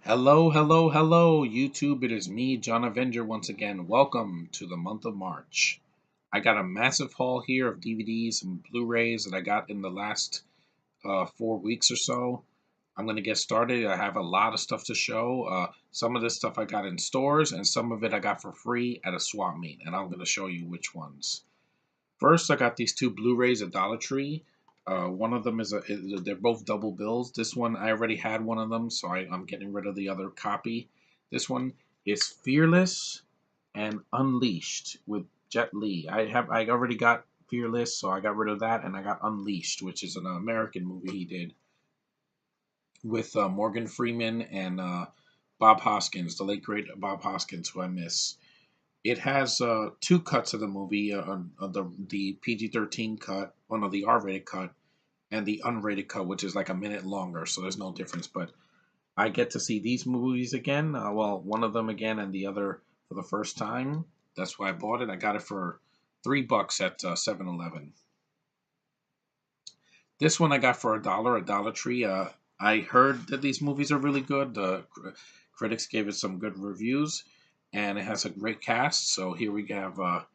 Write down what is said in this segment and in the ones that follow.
Hello, hello, hello, YouTube. It is me, John Avenger, once again. Welcome to the month of March. I got a massive haul here of DVDs and Blu-rays that I got in the last 4 weeks or so. I'm going to get started. I have a lot of stuff to show. Some of this stuff I got in stores, and some of it I got for free at a swap meet, and I'm going to show you which ones. First, I got these two Blu-rays at Dollar Tree. One of them they're both double bills. This one, I already had one of them, so I'm getting rid of the other copy. This one is Fearless and Unleashed with Jet Li. I already got Fearless, so I got rid of that, and I got Unleashed, which is an American movie he did with Morgan Freeman and Bob Hoskins, the late great Bob Hoskins, who I miss. It has two cuts of the movie, the PG-13 cut, one of the R-rated cut, and the unrated cut, which is like a minute longer, so there's no difference. But I get to see these movies again. Well, one of them again, and the other for the first time. That's why I bought it. I got it for $3 at 7-Eleven. This one I got for $1 at Dollar Tree. I heard that these movies are really good. The critics gave it some good reviews, and it has a great cast. So here we have a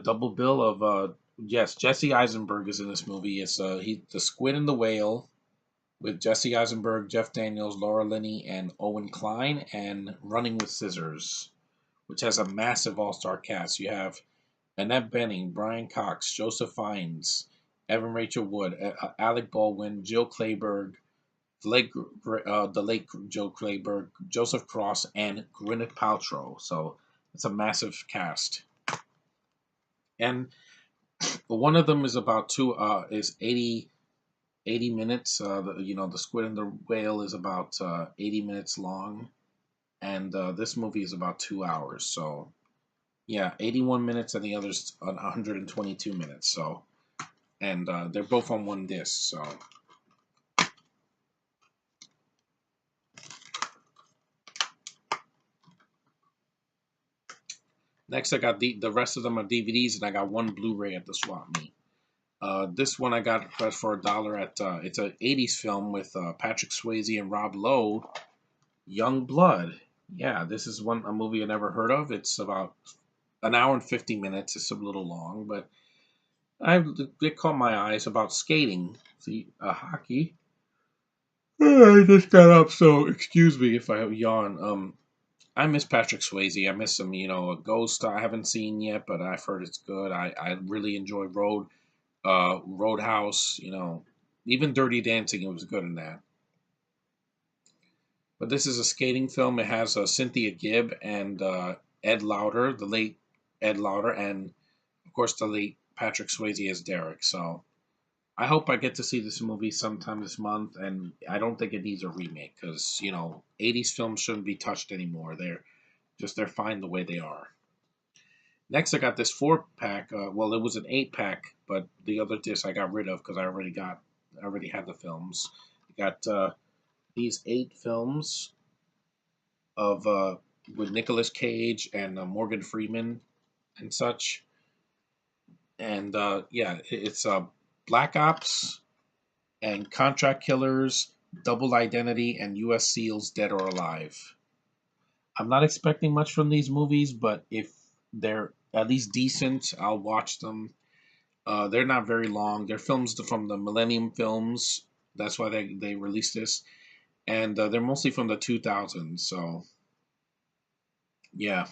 double bill of yes, Jesse Eisenberg is in this movie. It's the Squid and the Whale with Jesse Eisenberg, Jeff Daniels, Laura Linney, and Owen Klein, and Running with Scissors, which has a massive all-star cast. You have Annette Bening, Brian Cox, Joseph Fiennes, Evan Rachel Wood, Alec Baldwin, Jill Clayburgh, the late Joe Clayburgh, Joseph Cross, and Gwyneth Paltrow. So it's a massive cast. And one of them is about is 80 minutes. The Squid and the Whale is about 80 minutes long, and this movie is about 2 hours. So yeah, 81 minutes, and the other's 122 minutes. So, and they're both on one disc. So next, I got the rest of them are DVDs, and I got one Blu-ray at the swap meet. This one I got for $1 at it's an '80s film with Patrick Swayze and Rob Lowe, Young Blood. Yeah, this is a movie I never heard of. It's about an hour and 50 minutes. It's a little long, but it caught my eyes about skating. See, hockey. I just got up, so excuse me if I yawn. I miss Patrick Swayze. I miss him. A Ghost I haven't seen yet, but I've heard it's good. I really enjoy Roadhouse. Even Dirty Dancing. It was good in that. But this is a skating film. It has Cynthia Gibb and Ed Lauter, the late Ed Lauter, and of course the late Patrick Swayze as Derek. So I hope I get to see this movie sometime this month, and I don't think it needs a remake because 80s films shouldn't be touched anymore. They're fine the way they are. Next, I got this 4-pack. Well, it was an 8-pack, but the other disc I got rid of because I already had the films. I got these 8 films of with Nicolas Cage and Morgan Freeman and such. And yeah, it's Black Ops and Contract Killers, Double Identity, and U.S. SEALs Dead or Alive. I'm not expecting much from these movies, but if they're at least decent, I'll watch them. They're not very long. They're films from the Millennium Films. That's why they released this. And they're mostly from the 2000s. So, yeah.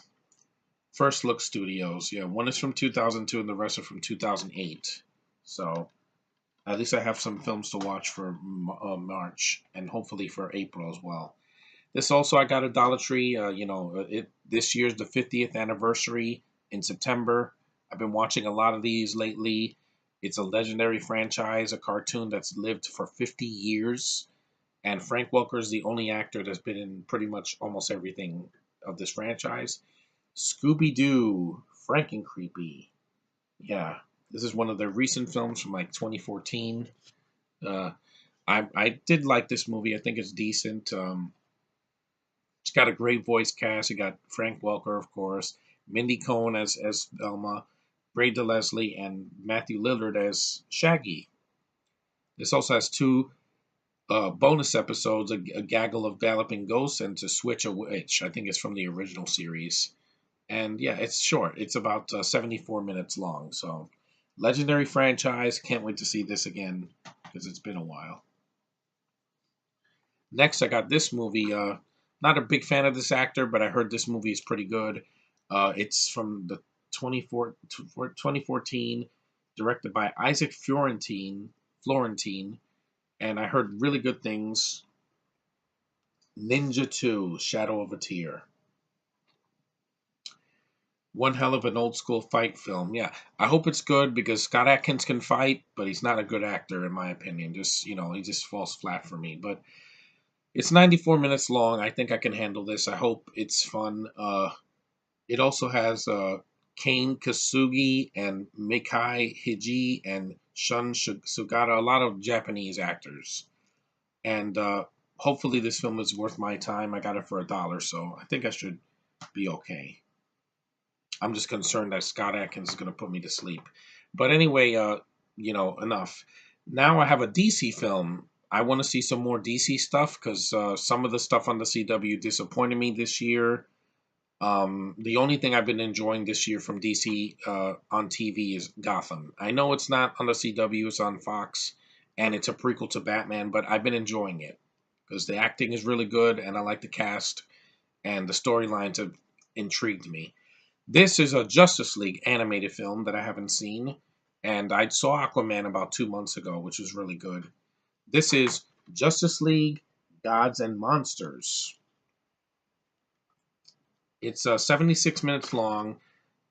First Look Studios. Yeah, one is from 2002 and the rest are from 2008. So, at least I have some films to watch for March and hopefully for April as well. This also I got at Dollar Tree. This year's the 50th anniversary in September. I've been watching a lot of these lately. It's a legendary franchise, a cartoon that's lived for 50 years. And Frank Welker is the only actor that's been in pretty much almost everything of this franchise. Scooby-Doo, Franken-Creepy. Yeah, this is one of their recent films from like 2014. I did like this movie. I think it's decent. It's got a great voice cast. You got Frank Welker, of course, Mindy Cohn as Velma, Bray DeLeslie, and Matthew Lillard as Shaggy. This also has two bonus episodes, a gaggle of galloping ghosts, and to switch a witch. I think it's from the original series. And yeah, it's short. It's about 74 minutes long. So, legendary franchise. Can't wait to see this again because it's been a while. Next, I got this movie. Not a big fan of this actor, but I heard this movie is pretty good. It's from the 2014, directed by Isaac Florentine, and I heard really good things. Ninja 2, Shadow of a Tear. One hell of an old school fight film. Yeah, I hope it's good because Scott Adkins can fight, but he's not a good actor in my opinion. Just he just falls flat for me. But it's 94 minutes long. I think I can handle this. I hope it's fun. It also has Kane Kasugi and Mikai Hiji and Shun Sugata, a lot of Japanese actors. And hopefully this film is worth my time. I got it for $1, so I think I should be okay. I'm just concerned that Scott Adkins is going to put me to sleep. But anyway, enough. Now I have a DC film. I want to see some more DC stuff because some of the stuff on the CW disappointed me this year. The only thing I've been enjoying this year from DC on TV is Gotham. I know it's not on the CW, it's on Fox, and it's a prequel to Batman, but I've been enjoying it because the acting is really good, and I like the cast, and the storylines have intrigued me. This is a Justice League animated film that I haven't seen, and I saw Aquaman about 2 months ago, which was really good. This is Justice League Gods and Monsters. It's 76 minutes long.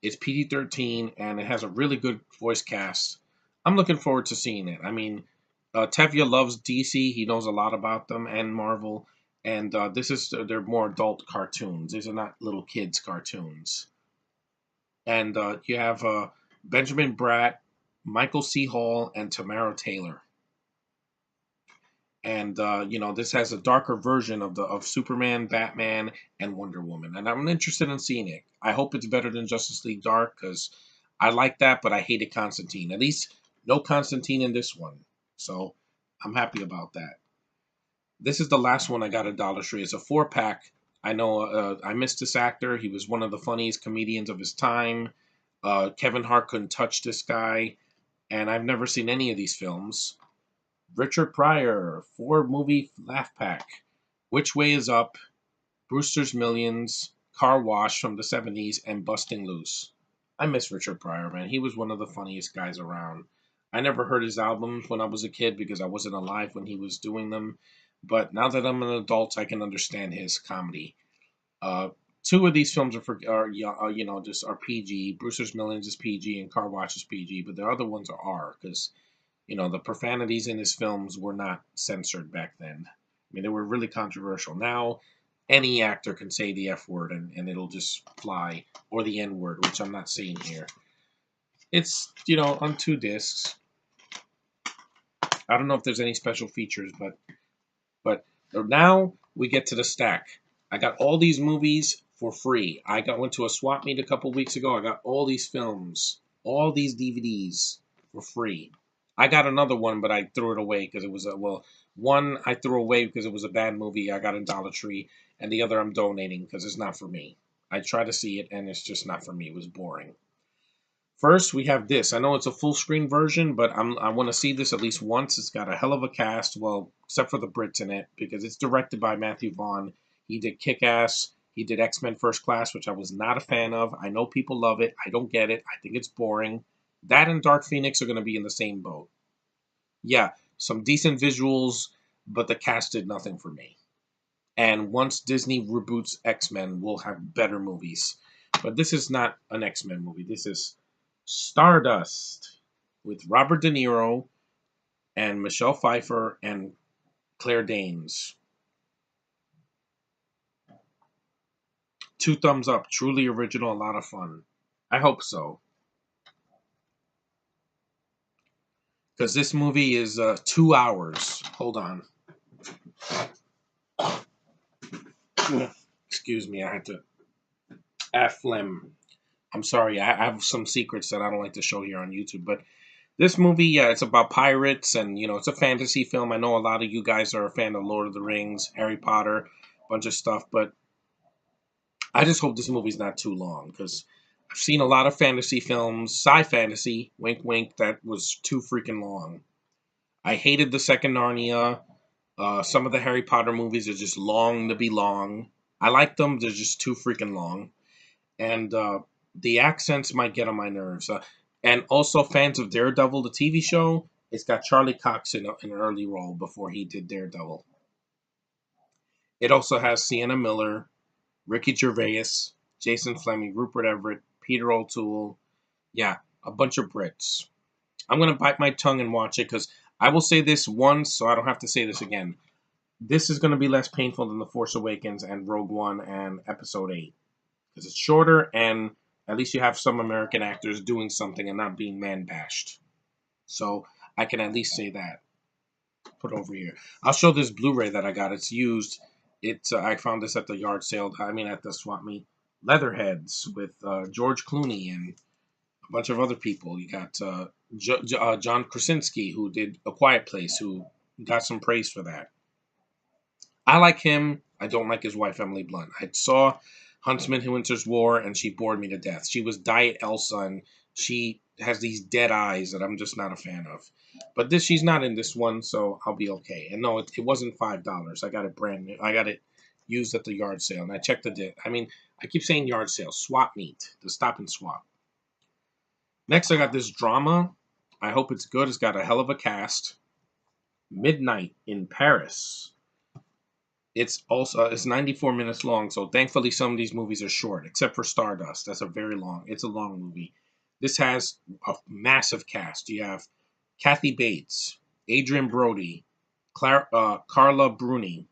It's PG-13, and it has a really good voice cast. I'm looking forward to seeing it. I mean, Tevye loves DC. He knows a lot about them and Marvel. And they're more adult cartoons. These are not little kids' cartoons. And you have Benjamin Bratt, Michael C. Hall, and Tamara Taylor. And this has a darker version of Superman, Batman, and Wonder Woman, and I'm interested in seeing it. I hope it's better than Justice League Dark because I like that, but I hated Constantine. At least no Constantine in this one, so I'm happy about that. This is the last one I got at Dollar Tree. It's a 4-pack. I know I missed this actor. He was one of the funniest comedians of his time. Kevin Hart couldn't touch this guy, and I've never seen any of these films. Richard Pryor, 4-movie laugh pack. Which Way Is Up, Brewster's Millions, Car Wash from the 70s, and Busting Loose. I miss Richard Pryor, man. He was one of the funniest guys around. I never heard his albums when I was a kid because I wasn't alive when he was doing them. But now that I'm an adult, I can understand his comedy. Two of these films just are PG. Brewster's Millions is PG and Car Wash is PG, but the other ones are R because the profanities in his films were not censored back then. I mean, they were really controversial. Now, any actor can say the F word and it'll just fly, or the N word, which I'm not saying here. It's, on 2 discs. I don't know if there's any special features, but now we get to the stack. I got all these movies for free. Went to a swap meet a couple weeks ago. I got all these films, all these DVDs for free. I got another one, but I threw it away because it was one I threw away because it was a bad movie. I got in Dollar Tree, and the other I'm donating because it's not for me. I tried to see it, and it's just not for me. It was boring. First, we have this. I know it's a full screen version, but I want to see this at least once. It's got a hell of a cast, well, except for the Brits in it, because it's directed by Matthew Vaughn. He did Kick-Ass. He did X-Men First Class, which I was not a fan of. I know people love it. I don't get it. I think it's boring. That and Dark Phoenix are going to be in the same boat. Yeah, some decent visuals, but the cast did nothing for me. And once Disney reboots X-Men, we'll have better movies. But this is not an X-Men movie. This is Stardust with Robert De Niro and Michelle Pfeiffer and Claire Danes. 2 thumbs up. Truly original, a lot of fun. I hope so. Because this movie is 2 hours. Hold on. Excuse me, I had to phlegm. I'm sorry, I have some secrets that I don't like to show here on YouTube, but This movie, yeah, it's about pirates, and it's a fantasy film. I know a lot of you guys are a fan of Lord of the Rings, Harry Potter, a bunch of stuff, but I just hope this movie's not too long because I've seen a lot of fantasy films, sci-fantasy, wink wink, that was too freaking long. I hated the second Narnia. Some of the Harry Potter movies are just long to be long. I like them, they're just too freaking long. And the accents might get on my nerves. And also, fans of Daredevil, the TV show, it's got Charlie Cox in an early role before he did Daredevil. It also has Sienna Miller, Ricky Gervais, Jason Fleming, Rupert Everett, Peter O'Toole. Yeah, a bunch of Brits. I'm going to bite my tongue and watch it because I will say this once, so I don't have to say this again. This is going to be less painful than The Force Awakens and Rogue One and Episode 8 because it's shorter and at least you have some American actors doing something and not being man bashed. So I can at least say that. Put over here. I'll show this Blu-ray that I got. It's used. I found this at the yard sale. I mean, at the swap meet. Leatherheads with George Clooney and a bunch of other people. You got John Krasinski, who did A Quiet Place, who got some praise for that. I like him. I don't like his wife, Emily Blunt. I saw Huntsman Who Winter's War, and she bored me to death. She was Diet Elsa, and she has these dead eyes that I'm just not a fan of. But she's not in this one, so I'll be okay. And no, it wasn't $5. I got it brand new. I got it used at the yard sale, and I checked I mean, I keep saying yard sale, swap meet, the stop and swap. Next, I got this drama. I hope it's good. It's got a hell of a cast. Midnight in Paris. It's 94 minutes long, so thankfully some of these movies are short, except for Stardust. That's it's a long movie. This has a massive cast. You have Kathy Bates, Adrian Brody, Carla Bruni,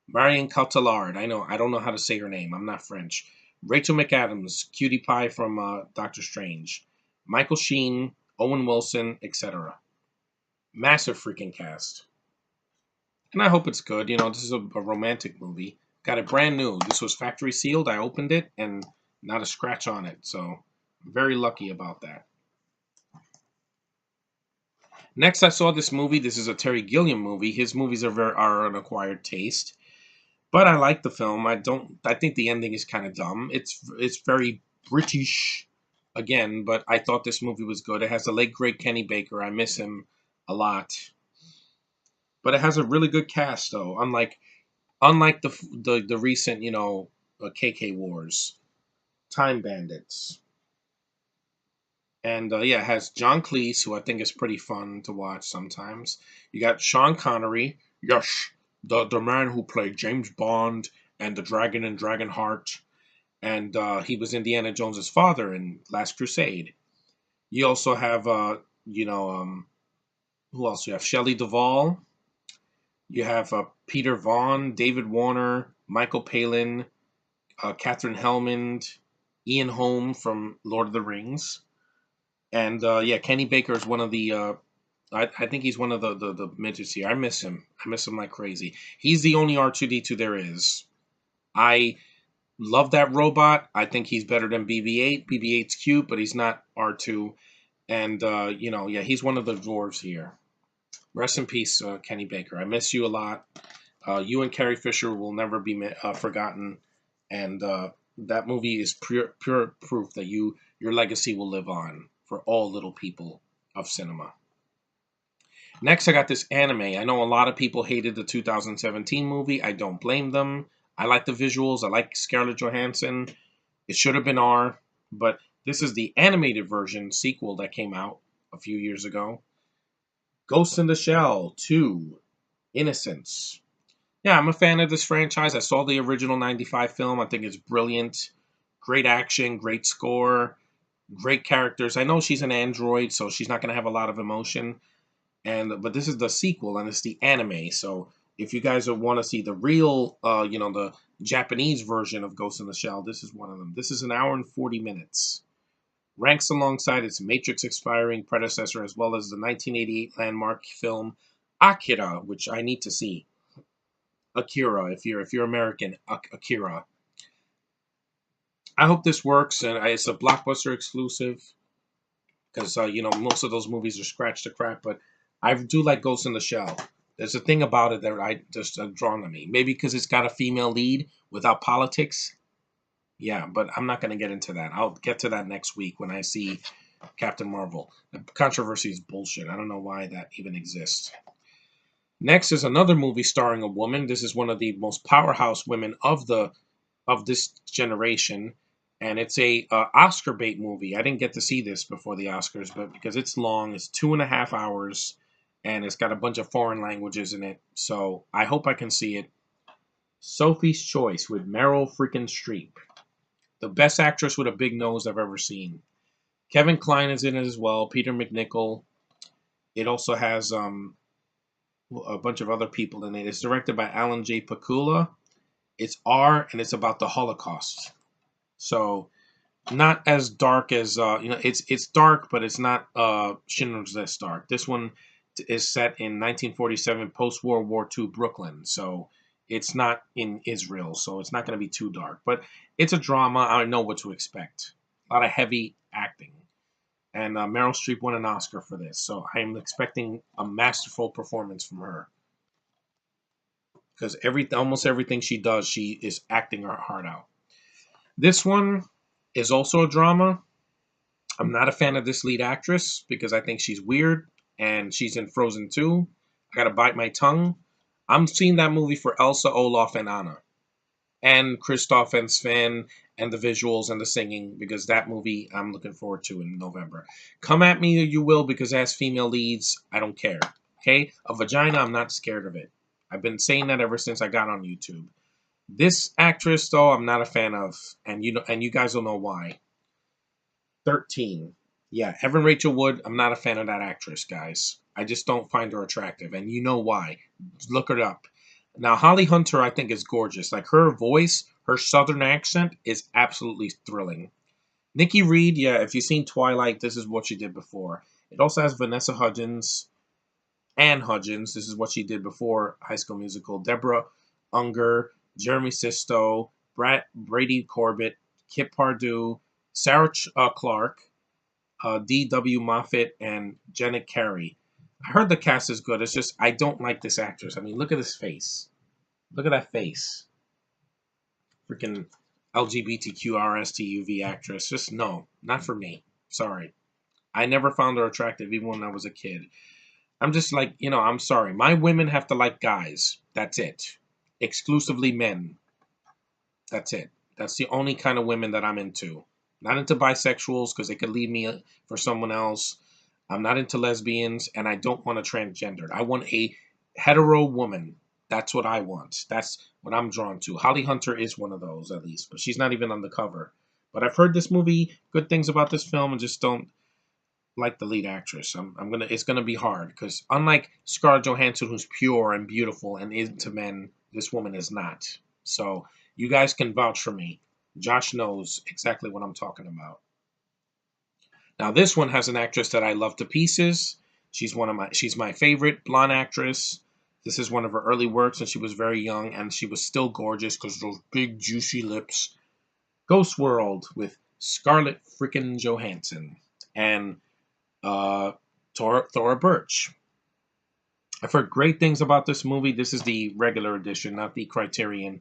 Marion Cotillard. I don't know how to say her name. I'm not French. Rachel McAdams, Cutie Pie from Doctor Strange, Michael Sheen, Owen Wilson, etc. Massive freaking cast. And I hope it's good. This is a romantic movie. Got it brand new. This was factory sealed. I opened it and not a scratch on it. So I'm very lucky about that. Next, I saw this movie. This is a Terry Gilliam movie. His movies are an acquired taste, but I like the film. I think the ending is kind of dumb. It's very British again, but I thought this movie was good. It has the late great Kenny Baker. I miss him a lot. But it has a really good cast though. Unlike the recent, KK Wars, Time Bandits, and yeah, it has John Cleese, who I think is pretty fun to watch sometimes. You got Sean Connery, yes, the man who played James Bond and the Dragon and Dragonheart, and he was Indiana Jones's father in Last Crusade. You also have who else? You have Shelley Duvall. You have Peter Vaughn, David Warner, Michael Palin, Catherine Hellman, Ian Holm from Lord of the Rings, and yeah, Kenny Baker is one of the. I think he's one of the midgets here. I miss him. I miss him like crazy. He's the only R2D2 there is. I love that robot. I think he's better than BB-8. BB-8's cute, but he's not R2. And yeah, he's one of the dwarves here. Rest in peace, Kenny Baker. I miss you a lot. You and Carrie Fisher will never be forgotten, and that movie is pure proof that your legacy will live on for all little people of cinema. Next, I got this anime. I know a lot of people hated the 2017 movie. I don't blame them. I like the visuals. I like Scarlett Johansson. It should have been R, but this is the animated version sequel that came out a few years ago. Ghost in the Shell 2, Innocence. Yeah, I'm a fan of this franchise. I saw the original 95 film. I think it's brilliant. Great action, great score, great characters. I know she's an android, so she's not going to have a lot of emotion. But this is the sequel, and it's the anime. So if you guys want to see the real, the Japanese version of Ghost in the Shell, this is one of them. This is an hour and 40 minutes. Ranks alongside its Matrix-inspiring predecessor, as well as the 1988 landmark film Akira, which I need to see. Akira, if you're American, Akira. I hope this works, and it's a Blockbuster exclusive. because most of those movies are scratch to crap. But I do like Ghost in the Shell. There's a thing about it that I just drawn to me. Maybe because it's got a female lead without politics. Yeah, but I'm not going to get into that. I'll get to that next week when I see Captain Marvel. The controversy is bullshit. I don't know why that even exists. Next is another movie starring a woman. This is one of the most powerhouse women of this generation, and it's a Oscar bait movie. I didn't get to see this before the Oscars, but because it's long, it's 2.5 hours, and it's got a bunch of foreign languages in it. So I hope I can see it. Sophie's Choice with Meryl freaking Streep, the best actress with a big nose I've ever seen. Kevin Kline is in it as well. Peter McNichol. It also has a bunch of other people in it. It's directed by Alan J. Pakula. It's R, and it's about the Holocaust. So not as dark as it's dark, but it's not Schindler's List dark. This one is set in 1947 post World War II Brooklyn. So it's not in Israel, so it's not going to be too dark. But it's a drama. I know what to expect. A lot of heavy acting. And Meryl Streep won an Oscar for this, so I'm expecting a masterful performance from her. Because almost everything she does, she is acting her heart out. This one is also a drama. I'm not a fan of this lead actress because I think she's weird, and she's in Frozen 2. I gotta bite my tongue. I'm seeing that movie for Elsa, Olaf, and Anna, and Kristoff and Sven, and the visuals and the singing, because that movie I'm looking forward to in November. Come at me, you will, because it has female leads. I don't care. Okay? A vagina, I'm not scared of it. I've been saying that ever since I got on YouTube. This actress, though, I'm not a fan of, and you guys will know why. 13. Yeah, Evan Rachel Wood, I'm not a fan of that actress, guys. I just don't find her attractive, and you know why. Look it up. Now, Holly Hunter, I think, is gorgeous. Like, her voice, her southern accent is absolutely thrilling. Nikki Reed, yeah, if you've seen Twilight, this is what she did before. It also has Vanessa Hudgens, Anne Hudgens. This is what she did before High School Musical. Deborah Unger, Jeremy Sisto, Brady Corbett, Kip Pardue, Sarah Clark, D.W. Moffat, and Janet Carey. I heard the cast is good. It's just I don't like this actress. I mean, look at this face. Look at that face. Freaking LGBTQRSTUV actress. Just no, not for me. Sorry. I never found her attractive even when I was a kid. I'm just like, I'm sorry. My women have to like guys. That's it. Exclusively men. That's it. That's the only kind of women that I'm into. Not into bisexuals because they could leave me for someone else. I'm not into lesbians, and I don't want a transgendered. I want a hetero woman. That's what I want. That's what I'm drawn to. Holly Hunter is one of those, at least, but she's not even on the cover. But I've heard this movie, good things about this film, and just don't like the lead actress. It's gonna be hard because unlike Scarlett Johansson, who's pure and beautiful and into men, this woman is not. So you guys can vouch for me. Josh knows exactly what I'm talking about. Now this one has an actress that I love to pieces. She's my favorite blonde actress. This is one of her early works, and she was very young, and she was still gorgeous because those big juicy lips. Ghost World with Scarlett freaking Johansson and Thora Birch. I've heard great things about this movie. This is the regular edition, not the Criterion.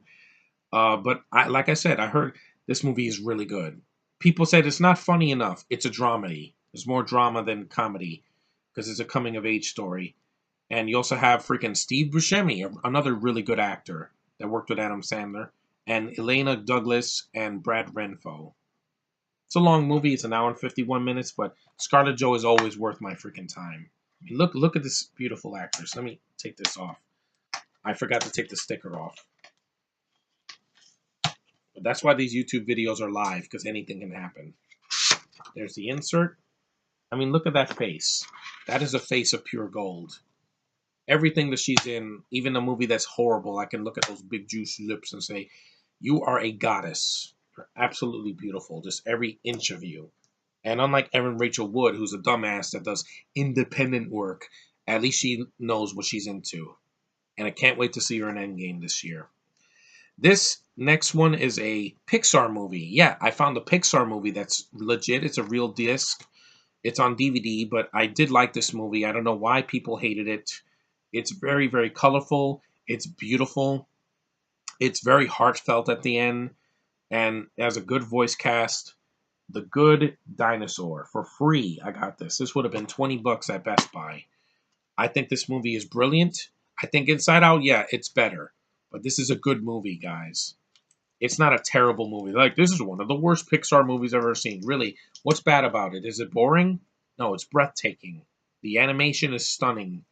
But like I said, I heard this movie is really good. People said it's not funny enough. It's a dramedy. There's more drama than comedy because it's a coming of age story. And you also have freaking Steve Buscemi, another really good actor that worked with Adam Sandler, and Elena Douglas and Brad Renfro. It's a long movie. It's an hour and 51 minutes, but Scarlett Jo is always worth my freaking time. I mean, look at this beautiful actress. Let me take this off. I forgot to take the sticker off. But that's why these YouTube videos are live, because anything can happen. There's the insert. I mean, look at that face. That is a face of pure gold. Everything that she's in, even a movie that's horrible, I can look at those big juicy lips and say, you are a goddess. You're absolutely beautiful. Just every inch of you. And unlike Evan Rachel Wood, who's a dumbass that does independent work, at least she knows what she's into. And I can't wait to see her in Endgame this year. This next one is a Pixar movie. Yeah, I found a Pixar movie that's legit. It's a real disc. It's on DVD, but I did like this movie. I don't know why people hated it. It's very, very colorful. It's beautiful. It's very heartfelt at the end, and it has a good voice cast. The Good Dinosaur for free. I got this. This would have been $20 at Best Buy. I think this movie is brilliant. I think Inside Out, yeah, it's better. But this is a good movie, guys. It's not a terrible movie. Like, this is one of the worst Pixar movies I've ever seen. Really, what's bad about it? Is it boring? No, it's breathtaking. The animation is stunning.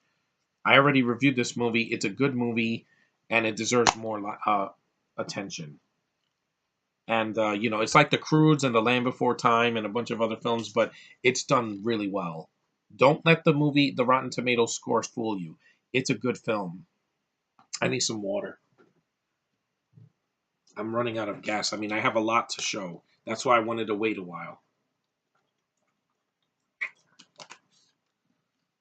I already reviewed this movie. It's a good movie, and it deserves more attention. And, it's like The Croods and The Land Before Time and a bunch of other films, but it's done really well. Don't let the Rotten Tomatoes scores fool you. It's a good film. I need some water. I'm running out of gas. I mean, I have a lot to show. That's why I wanted to wait a while.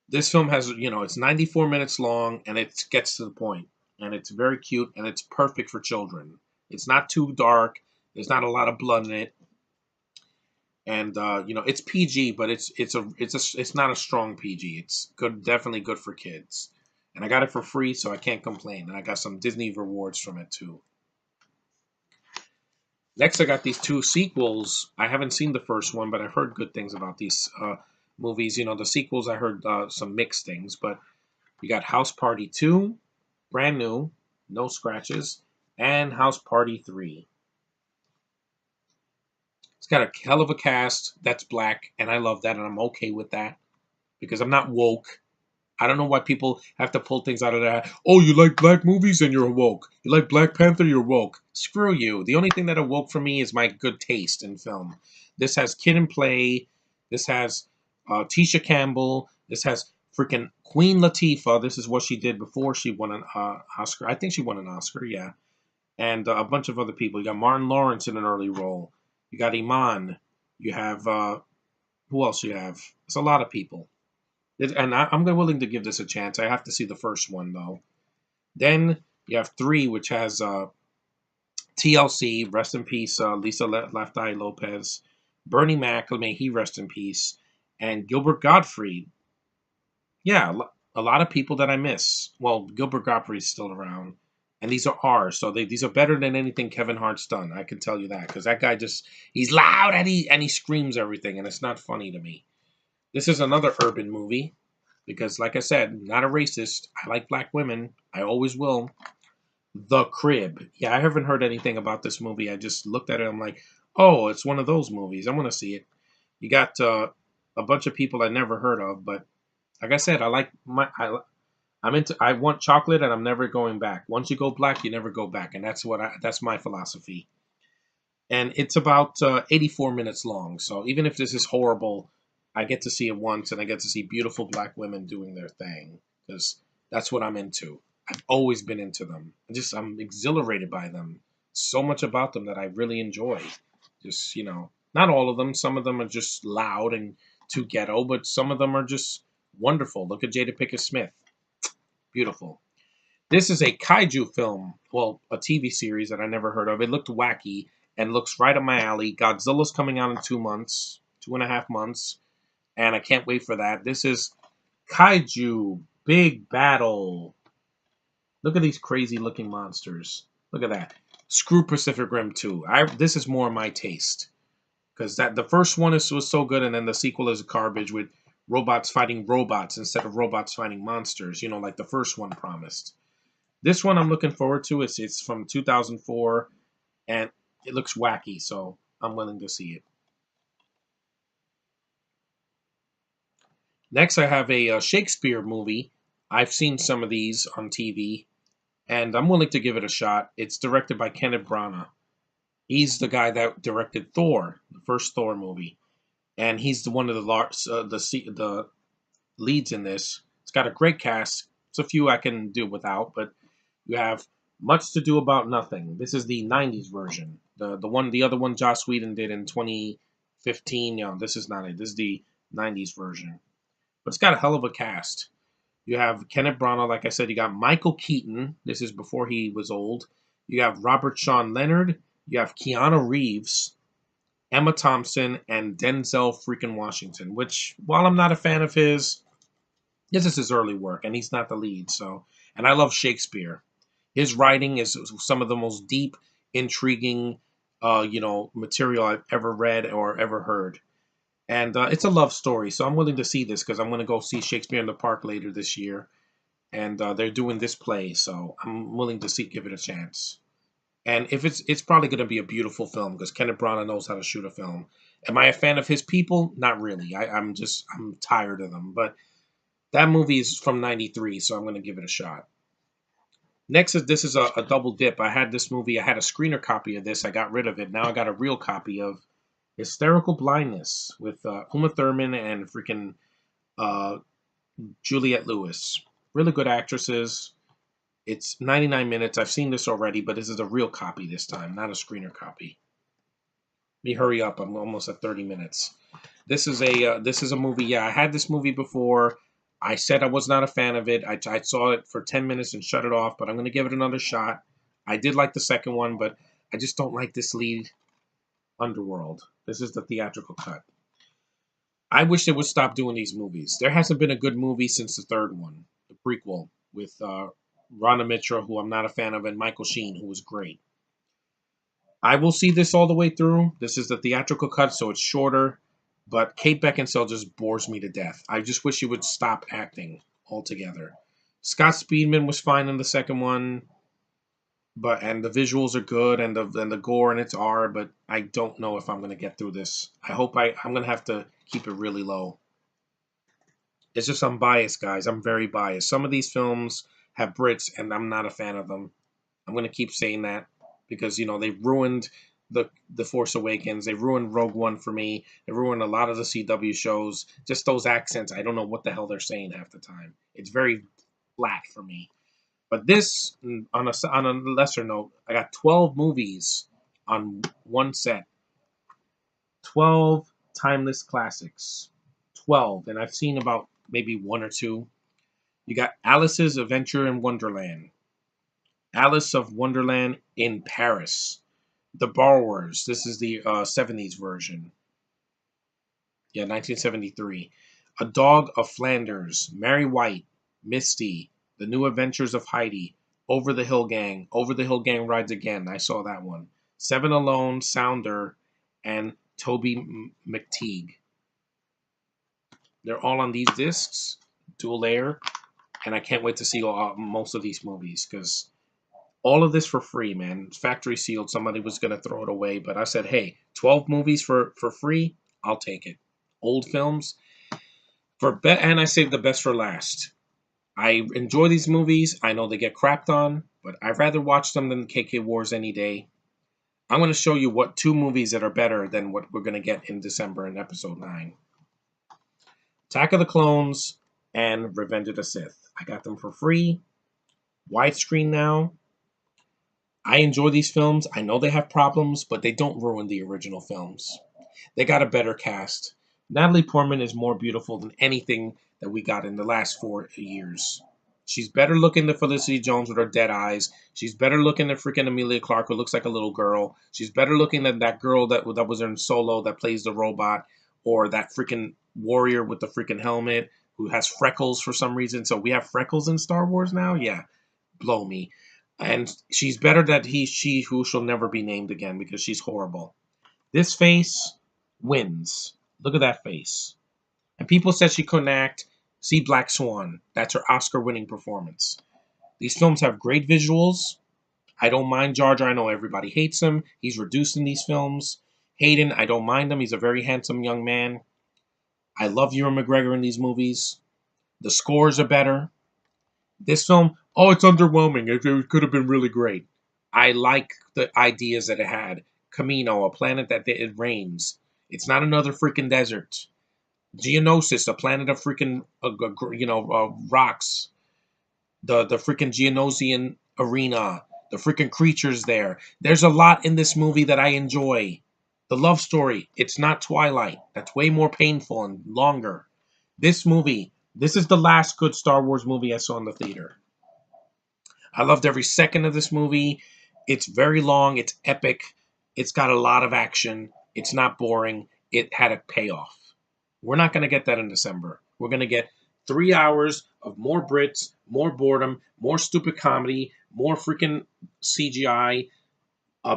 This film has, it's 94 minutes long and it gets to the point. And it's very cute and it's perfect for children. It's not too dark. There's not a lot of blood in it. And it's PG, but it's not a strong PG. It's good, definitely good for kids. And I got it for free, so I can't complain. And I got some Disney rewards from it too. Next, I got these two sequels. I haven't seen the first one, but I've heard good things about these movies. The sequels, I heard some mixed things. But you got House Party 2, brand new, no scratches, and House Party 3. It's got a hell of a cast that's black, and I love that, and I'm okay with that because I'm not woke. I don't know why people have to pull things out of that. Oh, you like black movies and you're woke. You like Black Panther, you're woke. Screw you. The only thing that awoke for me is my good taste in film. This has Kid and Play. This has Tisha Campbell. This has freaking Queen Latifah. This is what she did before she won an Oscar. I think she won an Oscar, yeah. And a bunch of other people. You got Martin Lawrence in an early role. You got Iman. You have, who else you have? It's a lot of people. And I'm willing to give this a chance. I have to see the first one, though. Then you have 3, which has TLC, rest in peace, Lisa Left Eye Lopez, Bernie Mac, may he rest in peace, and Gilbert Gottfried. Yeah, a lot of people that I miss. Well, Gilbert Gottfried's still around. And these are ours, so these are better than anything Kevin Hart's done. I can tell you that, because that guy he's loud and he screams everything, and it's not funny to me. This is another urban movie because, like I said, not a racist. I like black women. I always will. The Crib. Yeah, I haven't heard anything about this movie. I just looked at it. I'm like, oh, it's one of those movies. I want to see it. You got a bunch of people I never heard of, but like I said, I want chocolate and I'm never going back. Once you go black, you never go back, and that's my philosophy. And it's about 84 minutes long. So even if this is horrible, I get to see it once, and I get to see beautiful black women doing their thing because that's what I'm into. I've always been into them. I'm exhilarated by them. So much about them that I really enjoy. Just not all of them. Some of them are just loud and too ghetto, but some of them are just wonderful. Look at Jada Pinkett Smith. Beautiful. This is a kaiju film, well, a TV series that I never heard of. It looked wacky and looks right up my alley. Godzilla's coming out in 2 months, 2.5 months, and I can't wait for that. This is Kaiju Big Battle. Look at these crazy looking monsters. Look at that. Screw Pacific Rim 2. This is more my taste because the first one was so good, and then the sequel is garbage with robots fighting robots instead of robots fighting monsters. Like the first one promised. This one I'm looking forward to. It's from 2004, and it looks wacky, so I'm willing to see it. Next, I have a Shakespeare movie. I've seen some of these on TV, and I'm willing to give it a shot. It's directed by Kenneth Branagh. He's the guy that directed Thor, the first Thor movie, and he's one of the leads in this. It's got a great cast. It's a few I can do without, but you have Much to Do About Nothing. This is the 90s version. The other one Joss Whedon did in 2015. This is not it. This is the 90s version. But it's got a hell of a cast. You have Kenneth Branagh, like I said. You got Michael Keaton. This is before he was old. You have Robert Sean Leonard. You have Keanu Reeves. Emma Thompson, and Denzel freaking Washington. Which, while I'm not a fan of his, this is his early work, and he's not the lead. So, and I love Shakespeare. His writing is some of the most deep, intriguing, material I've ever read or ever heard. And it's a love story, so I'm willing to see this because I'm going to go see Shakespeare in the Park later this year, and they're doing this play, so I'm willing to give it a chance. And if it's probably going to be a beautiful film because Kenneth Branagh knows how to shoot a film. Am I a fan of his people? Not really. I'm tired of them. But that movie is from '93, so I'm going to give it a shot. Next is this is a double dip. I had this movie. I had a screener copy of this. I got rid of it. Now I got a real copy of Hysterical Blindness with Uma Thurman and freaking uh, Juliette Lewis. Really good actresses. It's 99 minutes. I've seen this already, but this is a real copy this time, not a screener copy. Let me hurry up. I'm almost at 30 minutes. This is a movie. Yeah, I had this movie before. I said I was not a fan of it. I saw it for 10 minutes and shut it off, but I'm going to give it another shot. I did like the second one, but I just don't like this lead, Underworld. This is the theatrical cut. I wish they would stop doing these movies. There hasn't been a good movie since the third one, the prequel, with Rana Mitra, who I'm not a fan of, and Michael Sheen, who was great. I will see this all the way through. This is the theatrical cut, so it's shorter. But Kate Beckinsale just bores me to death. I just wish she would stop acting altogether. Scott Speedman was fine in the second one, and the visuals are good, and the gore and it's R. But I don't know if I'm gonna get through this. I'm gonna have to keep it really low. It's just I'm biased, guys. I'm very biased. Some of these films have Brits, and I'm not a fan of them. I'm gonna keep saying that because they ruined the Force Awakens. They ruined Rogue One for me. They ruined a lot of the CW shows. Just those accents. I don't know what the hell they're saying half the time. It's very flat for me. But this, on a lesser note, I got 12 movies on one set. 12 timeless classics. 12, and I've seen about maybe one or two. You got Alice's Adventure in Wonderland. Alice of Wonderland in Paris. The Borrowers. This is the '70s version. Yeah, 1973. A Dog of Flanders. Mary White. Misty. The New Adventures of Heidi. Over the Hill Gang. Over the Hill Gang Rides Again. I saw that one. Seven Alone, Sounder, and Toby McTeague. They're all on these discs, dual layer, and I can't wait to see most of these movies because all of this for free, man. Factory sealed. Somebody was going to throw it away, but I said, hey, 12 movies for free? I'll take it. Old films. And I saved the best for last. I enjoy these movies. I know they get crapped on, but I'd rather watch them than KK Wars any day. I'm going to show you what two movies that are better than what we're going to get in December in episode 9. Attack of the Clones and Revenge of the Sith. I got them for free. Widescreen now. I enjoy these films. I know they have problems, but they don't ruin the original films. They got a better cast. Natalie Portman is more beautiful than anything that we got in the last 4 years. She's better looking than Felicity Jones with her dead eyes. She's better looking than freaking Emilia Clarke, who looks like a little girl. She's better looking than that girl that was in Solo that plays the robot, or that freaking warrior with the freaking helmet who has freckles for some reason. So we have freckles in Star Wars now? Yeah, blow me. And she's better than she who shall never be named again because she's horrible. This face wins. Look at that face. And people said she couldn't act. See Black Swan. That's her Oscar-winning performance. These films have great visuals. I don't mind Jar Jar. I know everybody hates him. He's reduced in these films. Hayden, I don't mind him. He's a very handsome young man. I love Ewan McGregor in these movies. The scores are better. This film, it's underwhelming. It could have been really great. I like the ideas that it had. Camino, a planet that it rains. It's not another freaking desert. Geonosis, a planet of freaking rocks. The freaking Geonosian arena. The freaking creatures there. There's a lot in this movie that I enjoy. The love story. It's not Twilight. That's way more painful and longer. This movie. This is the last good Star Wars movie I saw in the theater. I loved every second of this movie. It's very long. It's epic. It's got a lot of action. It's not boring. It had a payoff. We're not going to get that in December. We're going to get 3 hours of more Brits, more boredom, more stupid comedy, more freaking CGI,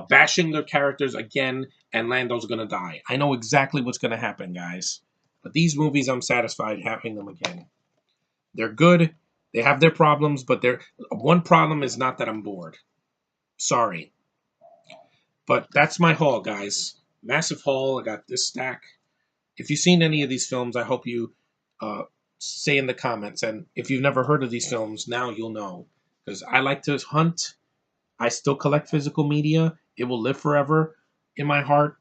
bashing their characters again, and Lando's going to die. I know exactly what's going to happen, guys. But these movies, I'm satisfied having them again. They're good. They have their problems, but one problem is not that I'm bored. Sorry. But that's my haul, guys. Massive haul. I got this stack. If you've seen any of these films, I hope you uh, say in the comments. And if you've never heard of these films, now you'll know. Because I like to hunt. I still collect physical media. It will live forever in my heart.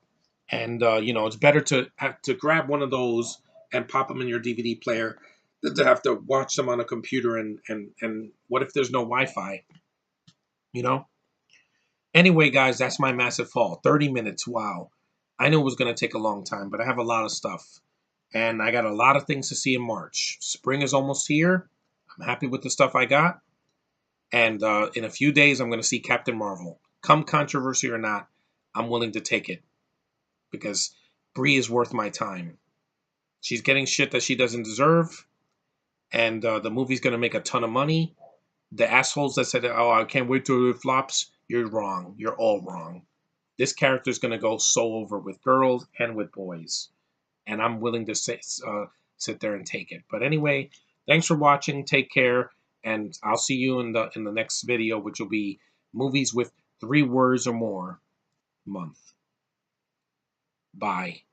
And, it's better to have to grab one of those and pop them in your DVD player than to have to watch them on a computer. And what if there's no Wi-Fi? You know? Anyway, guys, that's my massive haul. 30 minutes. Wow. I knew it was going to take a long time, but I have a lot of stuff. And I got a lot of things to see in March. Spring is almost here. I'm happy with the stuff I got. And in a few days, I'm going to see Captain Marvel. Come controversy or not, I'm willing to take it. Because Brie is worth my time. She's getting shit that she doesn't deserve. And the movie's going to make a ton of money. The assholes that said, oh, I can't wait till it flops, you're wrong. You're all wrong. This character is going to go so over with girls and with boys. And I'm willing to sit there and take it. But anyway, thanks for watching. Take care. And I'll see you in the next video, which will be movies with 3 words or more month. Bye.